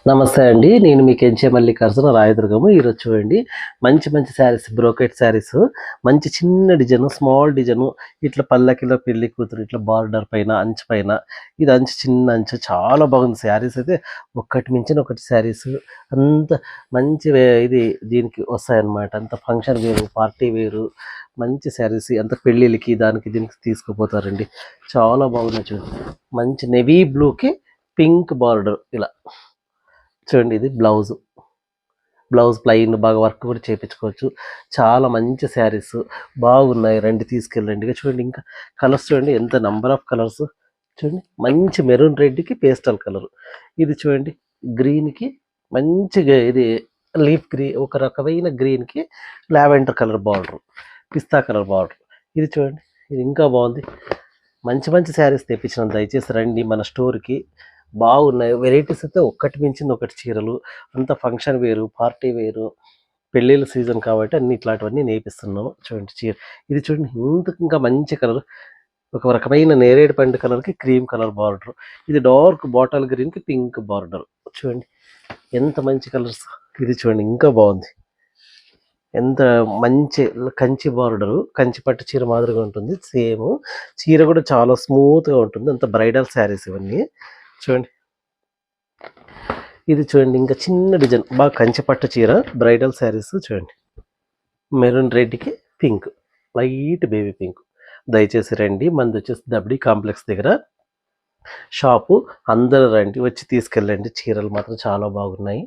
నమస్తే అండి. నేను మీ కెంచే మల్లికార్జున రాయదుర్గము. ఈరోజు చూడండి మంచి మంచి శారీస్, బ్రోకెట్ శారీస్, మంచి చిన్న డిజైను, స్మాల్ డిజైను, ఇట్లా పల్లకిలో పెళ్లి కూతురు ఇట్లా బార్డర్ పైన, అంచు పైన, ఇది అంచు చిన్న అంచు చాలా బాగుంది. శారీస్ అయితే ఒక్కటి మించిన ఒకటి శారీస్ అంత మంచి ఇది దీనికి వస్తాయన్నమాట. అంత ఫంక్షన్ వేరు, పార్టీ వేరు, మంచి శారీస్ అంత పెళ్ళిళ్ళకి దానికి దీనికి తీసుకుపోతారండి. చాలా బాగున్నాయి చూడండి. మంచి నెవీ బ్లూకి పింక్ బార్డర్ ఇలా చూడండి. ఇది బ్లౌజ్ ప్లెయిన్ బాగా వర్క్ కూడా చేయించుకోవచ్చు. చాలా మంచి శారీస్ బాగున్నాయి, రండి తీసుకెళ్ళండి. ఇక చూడండి ఇంకా కలర్స్ చూడండి, ఎంత నంబర్ ఆఫ్ కలర్స్ చూడండి. మంచి మెరూన్ రెడ్కి పేస్టల్ కలర్, ఇది చూడండి గ్రీన్కి మంచిగా ఇది లీఫ్ గ్రీన్, ఒక రకమైన గ్రీన్కి లావెండర్ కలర్ బార్డర్, పిస్తా కలర్ బార్డర్, ఇది చూడండి. ఇది ఇంకా బాగుంది. మంచి మంచి శారీస్ తెప్పించినాం, దయచేసి రండి మన స్టోర్కి. బాగున్నాయి వెరైటీస్ అయితే ఒక్కటి మించింది ఒకటి చీరలు, అంత ఫంక్షన్ వేరు, పార్టీ వేరు, పెళ్ళిళ్ళ సీజన్ కాబట్టి అన్ని ఇట్లాంటివన్నీ నేర్పిస్తున్నాము. చూడండి చీర, ఇది చూడండి ఇంకా మంచి కలర్, ఒక రకమైన నేరేడు పండు కలర్కి క్రీమ్ కలర్ బార్డర్, ఇది డార్క్ బాటల్ గ్రీన్కి పింక్ బార్డర్. చూడండి ఎంత మంచి కలర్స్. ఇది చూడండి ఇంకా బాగుంది, ఎంత మంచి కంచి బార్డరు, కంచి పట్టు చీర మాదిరిగా ఉంటుంది. సేమ్ చీర కూడా చాలా స్మూత్గా ఉంటుంది. అంత బ్రైడల్ శారీస్ ఇవన్నీ చూడండి. ఇది చూడండి ఇంకా చిన్న డిజైన్, బాగా కంచి పట్టు చీర, బ్రైడల్ శారీస్ చూడండి. మెరూన్ రెడ్కి పింక్, లైట్ బేబీ పింక్. దయచేసి రండి, మనది వచ్చేసి దబ్డి కాంప్లెక్స్ దగ్గర షాపు. అందరూ రండి, వచ్చి తీసుకెళ్ళండి. చీరలు మాత్రం చాలా బాగున్నాయి.